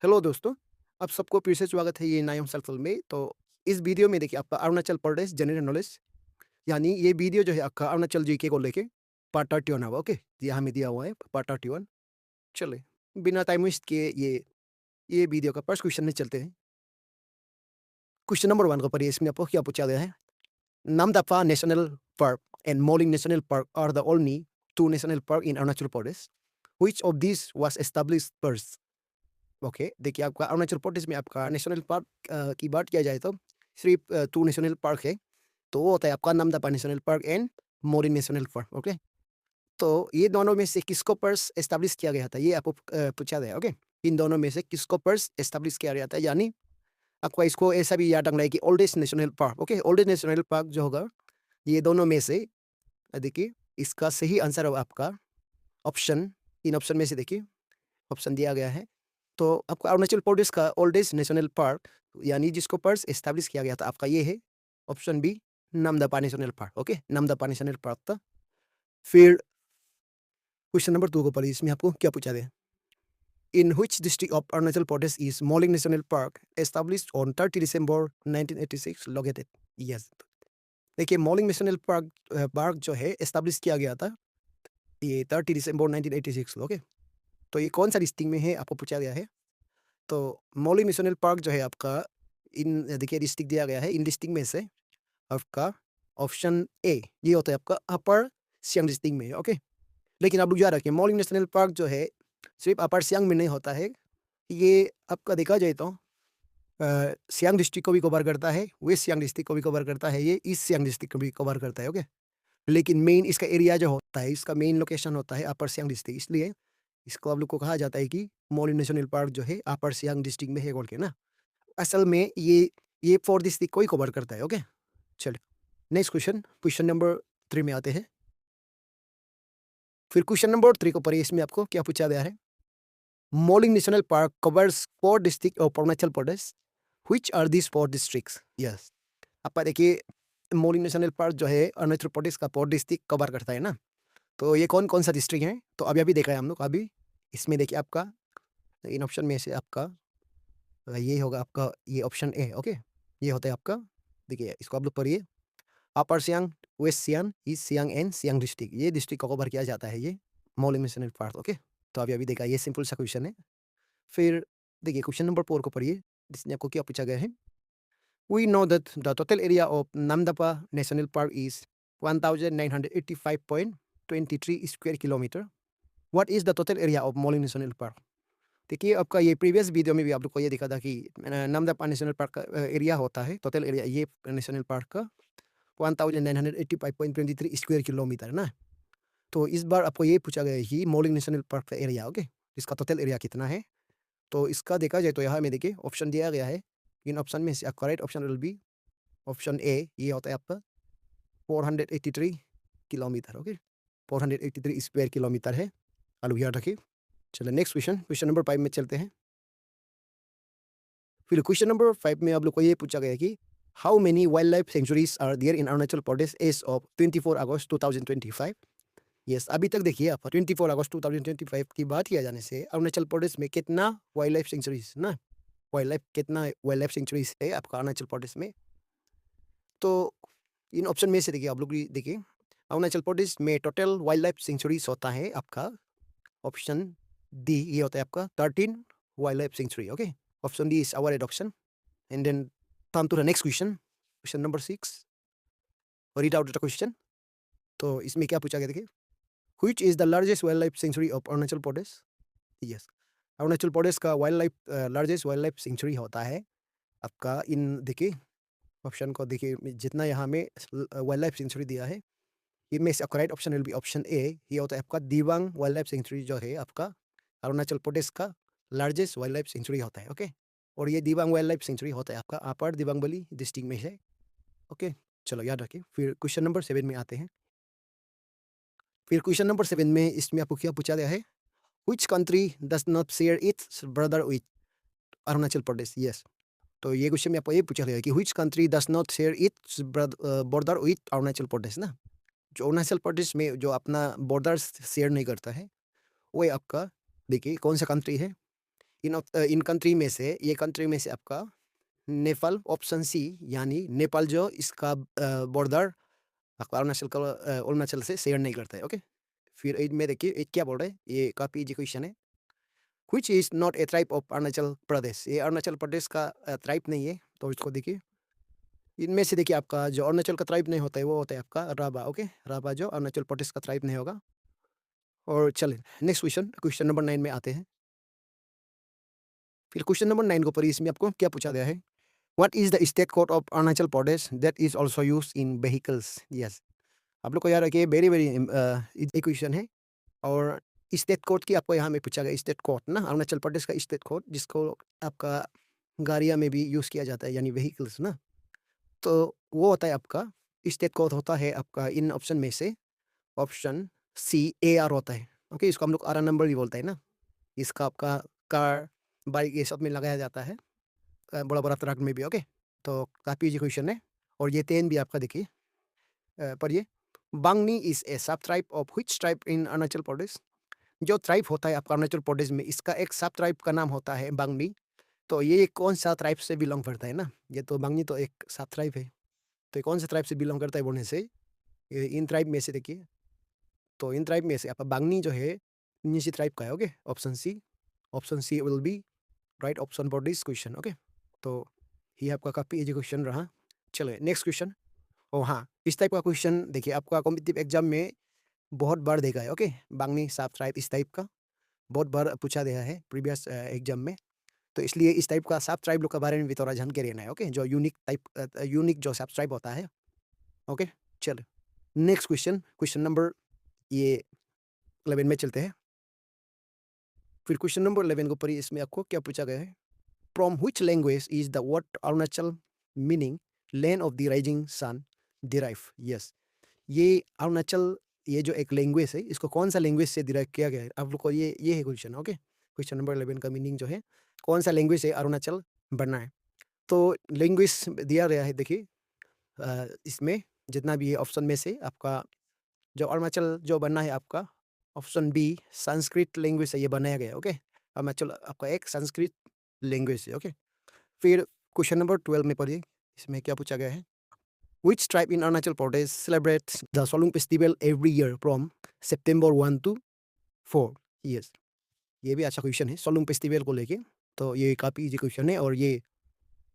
Hello दोस्तों, आप सबको फिर से स्वागत है ये नायम सेल्फल में। तो इस वीडियो में देखिए आपका अरुणाचल प्रदेश जनरल नॉलेज, यानी ये वीडियो जो है आपका अरुणाचल जीके को लेके पार्ट 31 होगा। ओके, यहाँ में दिया हुआ है पार्ट 31। चलिए, बिना टाइम वेस्ट किए ये वीडियो का फर्स्ट क्वेश्चन में चलते हैं। क्वेश्चन नंबर 1 को पढ़िए। इसमें आपको क्या पूछा गया है? Namdapha national park and Mouling national park are the only two national park in Arunachal Pradesh. Which of this was established first? Okay, देखिए आपका अरुणाचल प्रदेश में आपका नेशनल पार्क की बात किया जाए तो सिर्फ 2 नेशनल पार्क है। तो वो होता है आपका नामदफा नेशनल पार्क एंड मोरिन नेशनल पार्क। ओके, तो ये दोनों में से किसको फर्स्ट एस्टैब्लिश किया गया था, ये आपको पूछा गया। ओके, इन दोनों में से किसको फर्स्ट एस्टैब्लिश किया गया था, यानी आपको इसको ऐसा भी याद रखना है कि oldest national park. Okay, oldest national park जो होगा ये दोनों में से देखिए इसका सही आंसर होगा आपका ऑप्शन। इन ऑप्शन में से देखिए ऑप्शन दिया गया है। तो आपका अरुणाचल प्रदेश का ओल्डेस्ट नेशनल पार्क यानी जिसको फर्स्ट एस्टैब्लिश किया गया था आपका ये है option B, Namdapha national park. Okay, Namdapha national park था। फिर क्वेश्चन नंबर 2 को पढ़िए। इसमें आपको क्या पूछा गया? इन which district of Arunachal Pradesh is moulding national park established on 30 December 1986 located? Yes, देखिए मोलिंग नेशनल पार्क पार्क जो है एस्टैब्लिश किया गया था ये 30 दिसंबर 1986। ओके, तो ये कौन सा डिस्ट्रिक्ट में है आपको पूछा गया है। तो मोलिंग नेशनल पार्क जो है आपका इन देखिए डिस्ट्रिक्ट दिया गया है। इन डिस्ट्रिक्ट में से आपका ऑप्शन ए ये होता है आपका अपर सियांग डिस्ट्रिक्ट में। ओके, लेकिन आप लोग याद रखिए मोलिंग नेशनल पार्क जो है सिर्फ अपर सियांग में नहीं होता है। ये आपका देखा जाए तो सियांग डिस्ट्रिक्ट को भी कवर करता है, वेस्ट सियांग डिस्ट्रिक्ट को भी कवर करता है, ये ईस्ट सियांग डिस्ट्रिक्ट को भी कवर करता है। ओके, लेकिन मेन इसका एरिया जो होता है, इसका मेन लोकेशन होता है अपर सियांग डिस्ट्रिक्ट, इसलिए इसको आप लोग को कहा जाता है कि मोलिंग नेशनल पार्क जो है अपर सियांग डिस्ट्रिक्ट में है बोल के ना। असल में ये 4 डिस्ट्रिक्ट को ही कवर करता है। ओके, चलिए नेक्स्ट क्वेश्चन, क्वेश्चन नंबर 3 में आते हैं। फिर क्वेश्चन नंबर 3 को पढ़िए। इसमें आपको क्या पूछा गया है? Mouling national park covers 4 district of Arunachal Pradesh. Which are these 4 districts? Yes, आप देखिए मोलिंग नेशनल पार्क जो है अरुणाचल प्रदेश का 4 डिस्ट्रिक्ट कवर करता है ना। तो ये कौन-कौन सा डिस्ट्रिक्ट है? तो अभी-अभी देखा है हम लोग अभी। इसमें देखिए आपका इन ऑप्शन में से आपका ये होगा आपका ये ऑप्शन ए। ओके, ये होता है आपका, देखिए इसको आप लोग पढ़िए। Upper Siang, west Siang, east Siang and Siang district, ये डिस्ट्रिक्ट को कवर किया जाता है ये मोलिंग नेशनल पार्क। ओके, तो अभी-अभी देखा, ये सिंपल सा क्वेश्चन है। फिर देखिए क्वेश्चन नंबर 4 को पढ़िए। इसमें आपको क्या पूछा गया है? We know that the total area of Namdapha national park is 1985.23 square kilometre. What is the total area of Mouling national park? देखिए आपका ये प्रीवियस वीडियो में भी आप लोग को ये दिखा था कि नामदफा नेशनल पार्क का एरिया होता है, टोटल एरिया ये नेशनल पार्क का 1985.23 स्क्वायर किलोमीटर ना। तो इस बार आपको ये पूछा गया है कि मोलिंग नेशनल पार्क का एरिया। ओके, इसका टोटल एरिया कितना है? तो इसका देखा जाए तो यहाँ में देखिए ऑप्शन दिया गया है। इन ऑप्शन में से आपका right option will be option A, ये होता है आपका 483 किलोमीटर। ओके, 483 स्क्वायर किलोमीटर है। आप लोग याद रखिए। चलिए नेक्स्ट क्वेश्चन, क्वेश्चन नंबर 5 में चलते हैं। फिर क्वेश्चन नंबर 5 में आप लोग को ये पूछा गया है कि how many wild life sanctuaries are there in Arunachal Pradesh as of 24 August 2025? Yes, अभी तक देखिए आप 24 अगस्त 2025 की बात किया जाने से अरुणाचल प्रदेश में कितना वाइल्ड लाइफ सेंचुरीज ना, कितना वाइल्ड लाइफ सेंचुरीज है आपका अरुणाचल प्रदेश में। तो इन ऑप्शन में से देखिए आप लोग भी देखिए अरुणाचल प्रदेश में टोटल वाइल्ड लाइफ सेंचुरीज होता है आपका ऑप्शन डी, ये होता है आपका 13 wildlife sanctuary. Okay, option D is our adoption. And then come to the next question, question number 6। Read out the question. तो इसमें क्या पूछा गया देखिए, which is the largest wildlife sanctuary of Arunachal Pradesh? Yes, Arunachal Pradesh का wildlife largest wildlife sanctuary होता है आपका इन देखिए ऑप्शन को देखिए जितना यहाँ में वाइल्ड लाइफ सेंचुरी दिया है, इनमें से correct option will be option A, ये होता है आपका दिबांग वाइल्ड लाइफ सेंचुरी जो है आपका अरुणाचल प्रदेश का लार्जेस्ट वाइल्ड लाइफ सेंचुरी होता है। ओके, और ये दिबांग वाइल्ड लाइफ सेंचुरी होता है आपका अपर दिबांग वैली डिस्ट्रिक्ट में है। ओके, चलो याद रखिए। फिर क्वेश्चन नंबर 7 में आते हैं। फिर क्वेश्चन नंबर 7 में इसमें आपको क्या पूछा गया है? Which country does not share its border with Arunachal Pradesh? Yes, तो ये क्वेश्चन में आपको ये पूछा गया है कि which country does not share its border with Arunachal Pradesh ना। जो अरुणाचल प्रदेश में जो अपना बॉर्डर शेयर नहीं करता है वो आपका देखिए कौन सा कंट्री है। इन कंट्री में से, ये कंट्री में से आपका नेपाल ऑप्शन सी, यानी नेपाल जो इसका बॉर्डर आपका अरुणाचल से शेयर नहीं करता है। ओके, फिर 8 में देखिए 8 क्या बोल रहा है, ये काफ़ी इजी क्वेश्चन है। Which is not a tribe of Arunachal Pradesh, ये अरुणाचल प्रदेश का ट्राइब नहीं है। तो इसको देखिए, इनमें से देखिए आपका जो अरुणाचल का ट्राइब नहीं होता है वो होता है आपका राभा। ओके, राभा जो अरुणाचल प्रदेश का ट्राइब नहीं होगा। और चलिए नेक्स्ट क्वेश्चन, क्वेश्चन नंबर 9 में आते हैं। फिर क्वेश्चन नंबर 9 को पढ़िए, इसमें आपको क्या पूछा गया है। What is the state code of Arunachal Pradesh that is also used in vehicles. Yes, आप लोग को याद रखिए, वेरी वेरी इजी क्वेश्चन है। और स्टेट कोड की आपको यहाँ में पूछा गया, स्टेट कोड ना, अरुणाचल प्रदेश का स्टेट कोड जिसको आपका गाड़ियाँ में भी यूज़ किया जाता है, यानी व्हीकल्स ना। तो वो होता है आपका स्टेट कोड होता है आपका इन ऑप्शन में से ऑप्शन सी AR होता है। ओके, इसको हम लोग आर नंबर भी बोलते हैं ना। इसका आपका कार, बाइक ये सब में लगाया जाता है, बड़ा बड़ा ट्रक में भी। ओके, तो काफ़ी इजी क्वेश्चन है। और ये 10 भी आपका देखिए, पढ़िए। बांगनी is a sub tribe of which tribe in Arunachal Pradesh. जो ट्राइब होता है आपका अरुणाचल प्रदेश में, इसका एक सब ट्राइब का नाम होता है बांगनी। तो ये कौन सा ट्राइब से बिलोंग करता है ना, ये तो बांगनी तो एक सब ट्राइब है। तो ये कौन सा ट्राइब से बिलोंग करता है बोलने से, ये इन ट्राइब में से देखिए, तो इन ट्राइब में से आपका बांगनी जो है नीचे ट्राइब का है। Okay, option C will be right option for this question. Okay, तो ये आपका काफ़ी इजी क्वेश्चन रहा। चलो नेक्स्ट क्वेश्चन। ओ हाँ, इस टाइप का क्वेश्चन देखिए आपका कॉम्पिटिटिव एग्जाम में बहुत बार देखा है। ओके, बांगनी सब ट्राइब इस टाइप का बहुत बार पूछा गया है प्रीवियस एग्जाम में। तो इसलिए इस टाइप का सब ट्राइब लोग के बारे में भी थोड़ा जान के रहना है। ओके, जो यूनिक जो सब ट्राइब होता है। ओके, चलो नेक्स्ट क्वेश्चन, क्वेश्चन नंबर ये 11 में चलते हैं। फिर क्वेश्चन नंबर 11 को पढ़िए, इसमें आपको क्या पूछा गया है। From which language is the word Arunachal meaning land of the rising sun derive. Yes, ये अरुणाचल, ये जो एक लैंग्वेज है, इसको कौन सा लैंग्वेज से डिराइव किया गया है, आप लोग को ये है क्वेश्चन। ओके, क्वेश्चन नंबर 11 का मीनिंग जो है, कौन सा लैंग्वेज से अरुणाचल बनना है। तो लैंग्वेज दिया गया है देखिए, इसमें जितना भी है ऑप्शन में से आपका जो अरुणाचल जो बनना है आपका ऑप्शन बी संस्कृत लैंग्वेज से ये बनाया गया है। ओके, अरुणाचल आपका एक संस्कृत लैंग्वेज है। ओके, फिर क्वेश्चन नंबर 12 में पढ़िए, इसमें क्या पूछा गया है। Which tribe in Arunachal Pradesh celebrates the Solung festival every year from September 1 to 4? Yes, ये भी अच्छा क्वेश्चन है सोलुंग फेस्टिवल को लेके। तो ये काफ़ी इजी क्वेश्चन है और ये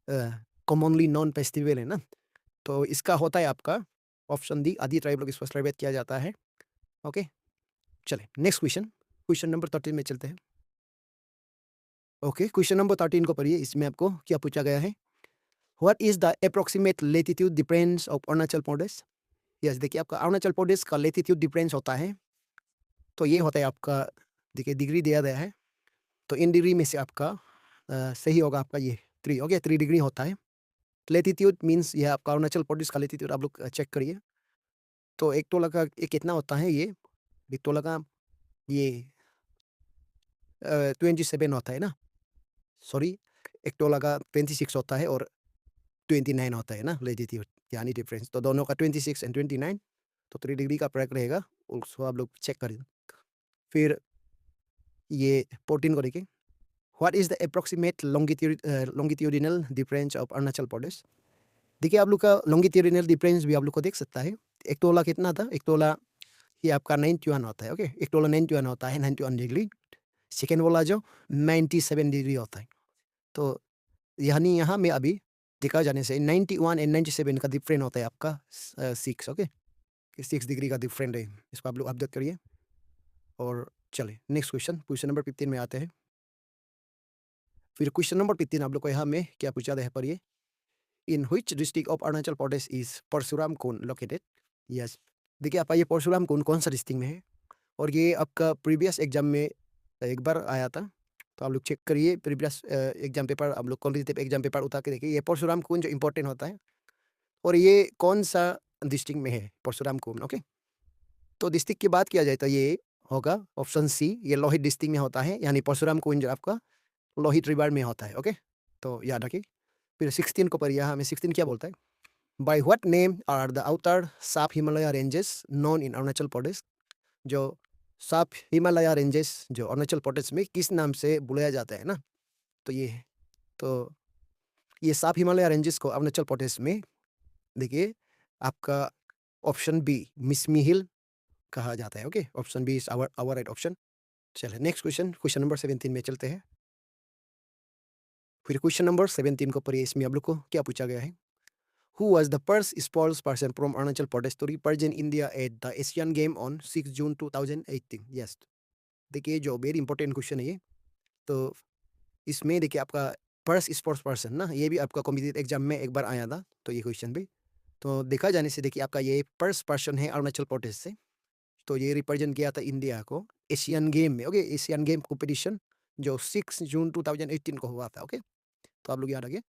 कॉमनली नॉन फेस्टिवल है ना। तो इसका होता है आपका ऑप्शन डी, आदि ट्राइब लोग इसको सेलिब्रेट किया जाता है। ओके, चले नेक्स्ट क्वेश्चन, क्वेश्चन नंबर 13 में चलते हैं। ओके, क्वेश्चन नंबर 13 को पढ़िए, इसमें आपको क्या पूछा गया है। What is the approximate latitude difference of Arunachal Pradesh. Yes, देखिए आपका अरुणाचल प्रदेश का लेटीट्यूड डिफरेंस होता है, तो ये होता है आपका, देखिए डिग्री दिया गया है, तो इन डिग्री में से आपका सही होगा आपका ये 3। ओके, 3 डिग्री होता है। लेटीट्यूड मीन्स ये आपका अरुणाचल प्रदेश का लेटीट्यूड आप लोग चेक करिए। तो एक तोला का ये कितना होता है, ये एक तोला का ये 27 होता है ना, सॉरी, एक तोला का 26 होता है और 29 होता है ना लेटीट्यूड, यानी डिफरेंस। तो दोनों का 26 एंड 29, तो 3 डिग्री का फर्क रहेगा, उसको आप लोग चेक करिए। फिर ये 14 को देखिए, what is the approximate longitudinal difference of Arunachal Pradesh. देखिए आप लोग का लॉन्गिट्यूडिनल डिफरेंस भी आप लोग को देख सकता है। एक तोला कितना था, एक तोला ये आपका 91 होता है। ओके, एक तोला 91 होता है, 91 डिग्री। सेकेंड वाला जो 97 डिग्री होता है। तो यानी यहाँ में अभी देखा जाने से 91 एंड 97 का डिफरेंट होता है आपका 6। ओके, 6 डिग्री का डिफरेंट है, इसको आप लोग अपडेट करिए। और चले नेक्स्ट क्वेश्चन, क्वेश्चन नंबर 15 में आते हैं। फिर क्वेश्चन नंबर 15 आप लोग को यहाँ में क्या पूछा गया है, पढ़िए। In which district of Arunachal Pradesh is Parshuram Kund located. Yes, देखिए आपका ये परशुराम कुंड कौन सा डिस्ट्रिक्ट में है, और ये आपका प्रीवियस एग्जाम में एक बार आया था। तो आप लोग चेक करिए प्रीवियस एग्जाम पेपर, आप लोग कॉम्पिटिटिव एग्जाम पेपर उठा के देखिए, ये परशुराम कुंड जो इंपॉर्टेंट होता है, और ये कौन सा डिस्ट्रिक्ट में है परशुराम कुंड। ओके, तो डिस्ट्रिक्ट की बात किया जाए तो ये होगा ऑप्शन सी, ये लोहित डिस्ट्रिक्ट में होता है, यानी परशुराम कुंड जो आपका लोहित रिवर में होता है। ओके, तो याद रखिए। फिर 16 को पढ़िए, हमें 16 क्या बोलता है। By what name are the outer sub Himalaya ranges known in Arunachal Pradesh. जो साफ हिमालय रेंजेस जो अरुणाचल प्रदेश में किस नाम से बुलाया जाता है ना, तो ये है। तो ये साफ हिमालय रेंजेस को अरुणाचल प्रदेश में देखिए आपका ऑप्शन बी मिसमी हिल कहा जाता है। Okay, option B is our right option. चलिए नेक्स्ट क्वेश्चन, क्वेश्चन नंबर 17 में चलते हैं। फिर क्वेश्चन नंबर 17 को पढ़िए, इसमें आप लोग को क्या पूछा गया है। Who was the first sports person from Arunachal Pradesh to represent India at the Asian Game on 6 June 2018? Yes, देखिए जो वेरी इंपॉर्टेंट क्वेश्चन है ये। तो इसमें देखिए आपका फर्स्ट स्पोर्ट्स पर्सन ना, ये भी आपका कॉम्पिटिटिव एग्जाम में एक बार आया था, तो ये क्वेश्चन भी तो देखा जाने से देखिए आपका ये फर्स्ट पर्सन है अरुणाचल प्रदेश से। तो ये रिप्रेजेंट किया था इंडिया को एशियन गेम में। ओके, एशियन गेम कॉम्पिटिशन जो 6 जून 2018 को हुआ था। ओके, तो आप लोग याद रखिए।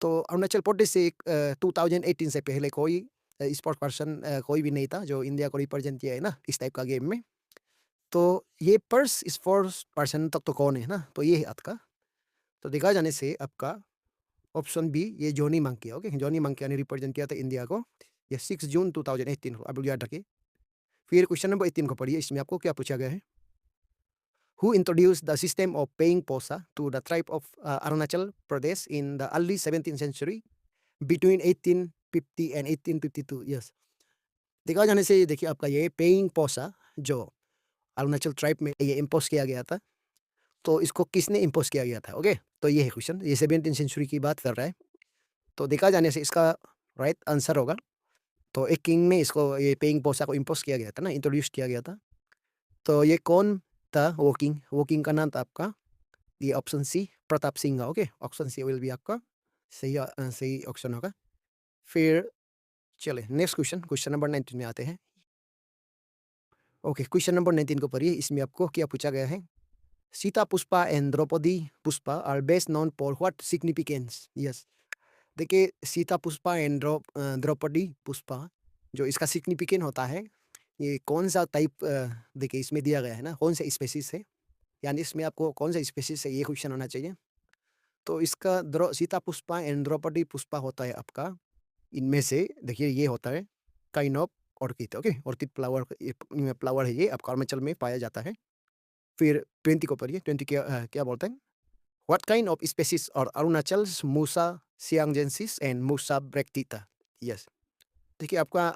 तो अरुणाचल प्रदेश से 2018 से पहले कोई स्पोर्ट्स पर्सन कोई भी नहीं था जो इंडिया को रिप्रेजेंट किया है ना इस टाइप का गेम में। तो ये फर्स्ट स्पोर्ट्स पर्सन तक तो कौन है ना, तो ये है आपका। तो देखा जाने से आपका ऑप्शन बी ये जॉनी मंकिया। ओके, जॉनी मंकिया ने रिप्रेजेंट किया था इंडिया को ये 6 जून 2018 को, आप लोग याद रखिए। फिर क्वेश्चन नंबर 18 को पढ़िए, इसमें आपको क्या पूछा गया है। Who introduced the system of paying posa to the tribe of Arunachal Pradesh in the early 17th century between 1850 and 1852? Yes, देखा जाने से देखिए आपका ये पेइंग पोसा जो अरुणाचल ट्राइब में ये इम्पोज किया गया था, तो इसको किसने इम्पोज किया गया था। ओके, तो ये है क्वेश्चन, ये 17th सेंचुरी की बात कर रहा है। तो देखा जाने से इसका राइट आंसर होगा, तो एक किंग ने इसको ये पेइंग पोसा को इम्पोज किया गया था ना, इंट्रोड्यूस किया गया था। तो ये कौन था वो किंग, वो किंग का नाम था आपका ये ऑप्शन सी प्रताप सिंह का। Okay, option C will be आपका सही ऑप्शन होगा। फिर चले नेक्स्ट क्वेश्चन, क्वेश्चन नंबर 19 में आते हैं। ओके, क्वेश्चन नंबर 19 को पढ़िए, इसमें आपको क्या पूछा गया है। Sita Pushpa and Draupadi Pushpa are best known for what significance. Yes, देखिए सीता पुष्पा एंड द्रौपदी पुष्पा जो इसका सिग्निफिकेंट होता है, ये कौन सा टाइप देखिए इसमें दिया गया है ना, कौन सा स्पेसिस है, यानी इसमें आपको कौन सा स्पेसिस है ये क्वेश्चन होना चाहिए। तो इसका सीता पुष्पा एंड द्रौपदी पुष्पा होता है आपका, इनमें से देखिए ये होता है kind of orchid. Okay, orchid flower flower है ये आपका अरुणाचल में पाया जाता है। फिर 20 को पढ़िए, 20 क्या बोलते हैं। व्हाट काइंड ऑफ स्पेसिस और अरुणाचल मूसा सियांगजेंसिस एंड मूसा ब्रेक्टिटा। यस, देखिए आपका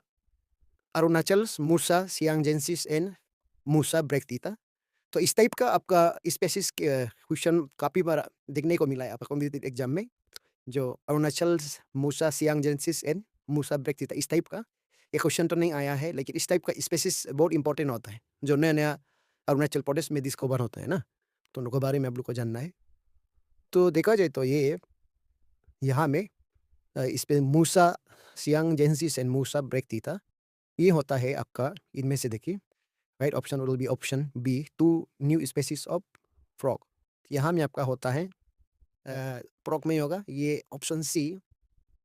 अरुणाचल मूसा सियांगजेंसिस एंड मूसा ब्रेक्टिटा, तो इस टाइप का आपका स्पेसिस क्वेश्चन काफ़ी बार देखने को मिला है आपका कॉम्पिटिटिव एग्जाम में। जो अरुणाचल मूसा सियांगजेंसिस एंड मूसा ब्रेक्टिटा इस टाइप का ये क्वेश्चन तो नहीं आया है, लेकिन इस टाइप का स्पेसिस बहुत इंपॉर्टेंट होता है जो नया नया अरुणाचल प्रदेश में डिस्कवर होता है ना, तो उनके बारे में आप लोग को जानना है। तो देखा जाए तो ये यहाँ में इस पे मूसा सियांगजेंसिस एंड मूसा ब्रेक्टिटा ये होता है आपका, इनमें से देखिए right option will be option B two new species of frog. यहाँ में आपका होता है फ्रॉग में होगा ये option C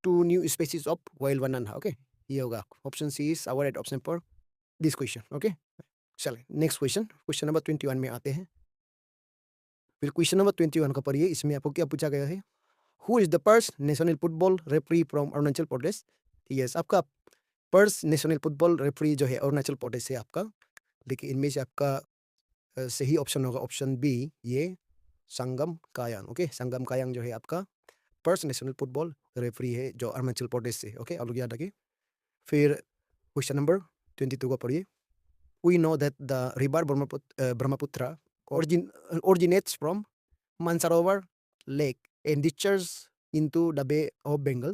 two new species of wild banana. Okay, ये होगा option C is our right option for this question. Okay, चलिए नेक्स्ट क्वेश्चन, क्वेश्चन नंबर 21 में आते हैं। फिर क्वेश्चन नंबर 21 को पढ़िए, इसमें आपको क्या पूछा गया है। Who is the first national football referee from Arunachal Pradesh. Yes, आपका फर्स्ट नेशनल फुटबॉल रेफरी जो है अरुणाचल प्रदेश से आपका, देखिए इनमें से आपका सही ऑप्शन होगा ऑप्शन बी ये संगम कायांग। ओके, संगम कायांग जो है आपका फर्स्ट नेशनल फुटबॉल रेफरी है जो अरुणाचल प्रदेश से। ओके, आप लोग याद रखिए। फिर क्वेश्चन नंबर 22 को पढ़िए। We know that the river Brahmaputra originates from Mansarovar Lake and discharges into the Bay of Bengal.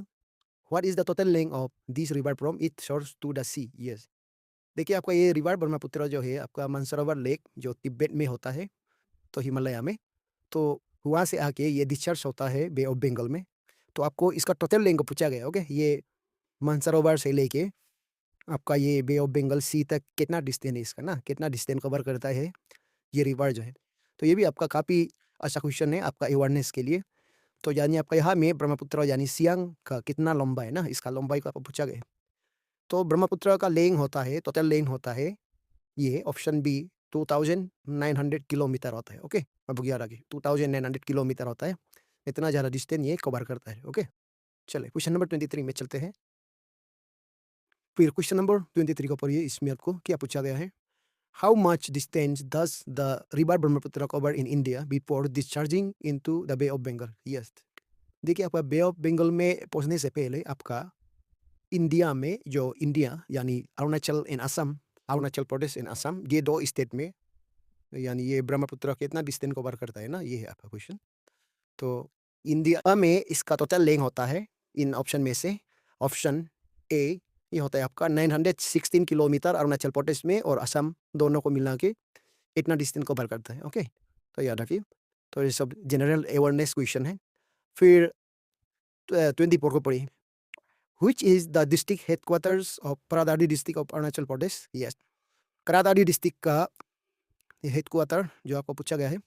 What is the total length of this river from its source to the sea? Yes, देखिए आपका ये river Brahmaputra जो है आपका Mansarovar lake जो तिब्बत में होता है, तो हिमालय में, तो वहाँ से आके ये डिस्चार्ज होता है बे ऑफ बंगाल में। तो आपको इसका टोटल लेंथ पूछा गया। ओके, ये मानसरोवर से लेके आपका ये बे ऑफ बंगाल सी तक कितना डिस्टेंस है इसका ना, कितना डिस्टेंस कवर करता है ये रिवर जो है। तो ये भी आपका काफ़ी अच्छा क्वेश्चन है आपका अवेयरनेस के लिए। तो यानी आपका यहाँ में ब्रह्मपुत्र यानी सियांग का कितना लंबा है ना, इसका लंबाई को आपको पूछा गया। तो ब्रह्मपुत्र का लेंथ होता है, टोटल लेंथ होता है ये ऑप्शन बी 2900 किलोमीटर होता है। ओके, अब याद रखिए 2900 किलोमीटर होता है, इतना ज़्यादा डिस्टेंस ये कवर करता है। ओके, चलिए क्वेश्चन नंबर 23 में चलते हैं। फिर क्वेश्चन नंबर 23 को पढ़िए, इसमें आपको क्या पूछा गया है। how much distance does the river Brahmaputra cover in India before discharging into the Bay of Bengal? Yes. देखिए आपका बे ऑफ बंगाल में पहुंचने से पहले आपका इंडिया में जो इंडिया यानी अरुणाचल इन असम, अरुणाचल प्रदेश इन असम, ये 2 स्टेट में यानी ये ब्रह्मपुत्र कितना डिस्टेंस कवर करता है ना, ये है आपका क्वेश्चन। तो इंडिया में इसका टोटल लेंथ होता है इन ऑप्शन में से, ऑप्शन ए ये होता है आपका 916 किलोमीटर अरुणाचल प्रदेश में और असम दोनों को मिला के इतना डिस्टेंस कवर करता है। ओके, तो याद रखिए। तो ये सब जनरल अवेयरनेस क्वेश्चन है। फिर 24 को पढ़िए। Which is the district headquarters of Paradari district of Arunachal Pradesh? Yes, Kra Daadi district का हेडक्वार्टर जो आपको पूछा गया है।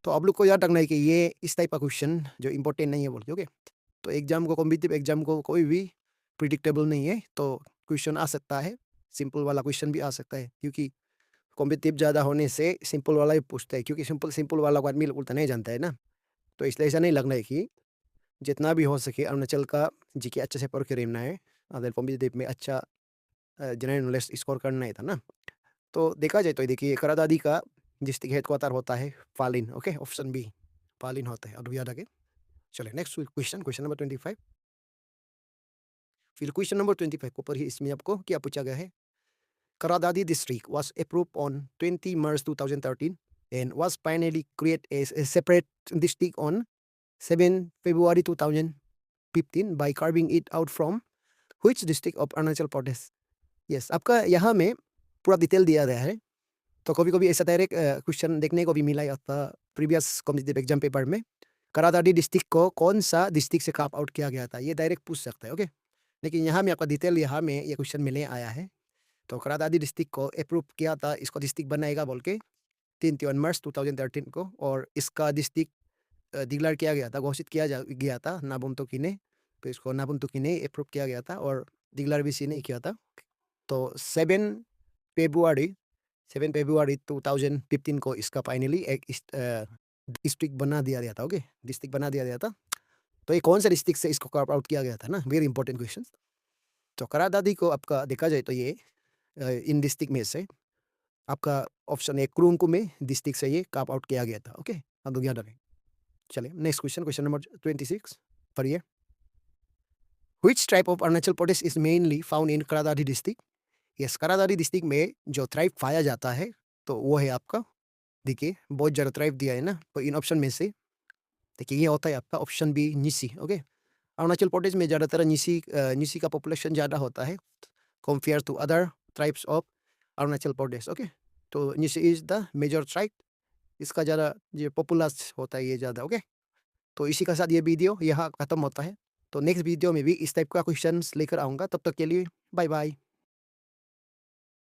तो आप लोग को याद रखना है कि ये इस टाइप का क्वेश्चन जो इंपॉर्टेंट नहीं है बोल के। ओके, तो एग्जाम को, कॉम्पिटिटिव एग्जाम को कोई भी प्रिडिक्टेबल नहीं है, तो क्वेश्चन आ सकता है, सिंपल वाला क्वेश्चन भी आ सकता है, क्योंकि कॉम्पिटिटिव ज़्यादा होने से सिंपल वाला ही पूछता है, क्योंकि सिंपल वाला को आदमी उतना नहीं जानता है ना। तो इसलिए ऐसा नहीं लगना है कि जितना भी हो सके अरुणाचल का जीके अच्छे से पढ़ के रहना है, अगर कॉम्पिटिटिव में अच्छा जनरल नॉलेज स्कोर करना ही था ना। तो देखा जाए तो देखिए करादादी का डिस्ट्रिक्ट हेडक्वार्टर होता है फालिन। ओके, ऑप्शन बी फालिन होता है। और याद आगे चले नेक्स्ट क्वेश्चन, क्वेश्चन नंबर 25। फिर क्वेश्चन नंबर 25 को पढ़िए। इसमें आपको क्या पूछा गया है? Karadadi district was approved on 20 March 2013 and was finally created as a separate district on 7 February 2015 by carving it out from which district of Arunachal Pradesh? Yes, आपका यहाँ में पूरा डिटेल दिया गया है। तो कभी कभी ऐसा डायरेक्ट क्वेश्चन देखने को भी मिला था प्रीवियस कॉम्पिटिटिव एग्जाम पेपर में। करादादी डिस्ट्रिक्ट को कौन सा डिस्ट्रिक्ट से कार्व आउट किया गया था, ये डायरेक्ट पूछ सकता है। ओके, लेकिन यहाँ में आपका डिटेल यहाँ में ये क्वेश्चन मिले आया है। तो करादादी डिस्ट्रिक्ट को अप्रूव किया था, इसको डिस्ट्रिक्ट बनाएगा बोल के 31 मार्च 2013 को, और इसका डिस्ट्रिक्ट डिक्लेयर किया गया था, घोषित किया गया था नाबम तुकी ने। तो इसको नाबम तुकी ने अप्रूव किया गया था और डिक्लेयर भी ने किया था। तो 7 फरवरी 2015 को इसका फाइनली एक डिस्ट्रिक्ट बना दिया गया था। ओके, डिस्ट्रिक्ट बना दिया गया था। तो ये कौन सा डिस्ट्रिक्ट से इसको कार्व आउट किया गया था ना, वेरी इंपॉर्टेंट क्वेश्चन। तो करादादी को आपका देखा जाए तो ये इन डिस्ट्रिक्ट में से आपका ऑप्शन ए क्रुंगकु में डिस्ट्रिक्ट से ये कार्व आउट किया गया था। ओके, अब याद रखें। चलिए नेक्स्ट क्वेश्चन, क्वेश्चन नंबर 26 पढ़िए। Which tribe of Arunachal Pradesh is mainly found in Karadadi district? यस, करादादी डिस्ट्रिक्ट में जो ट्राइब पाया जाता है तो वो है आपका, देखिए बहुत ज़्यादा ट्राइब दिया है ना, तो इन ऑप्शन में से देखिए ये होता है आपका option B Nyishi. Okay, Arunachal Pradesh में ज़्यादातर निसी का पॉपुलेशन ज़्यादा होता है compare to other tribes of Arunachal Pradesh. Okay, तो Nyishi is the major tribe, इसका ज़्यादा जो पॉपुलस होता है ये ज़्यादा। ओके, तो इसी के साथ ये वीडियो यहाँ ख़त्म होता है। तो नेक्स्ट वीडियो में भी इस टाइप का क्वेश्चन लेकर आऊँगा, तब तक के लिए बाय बाय।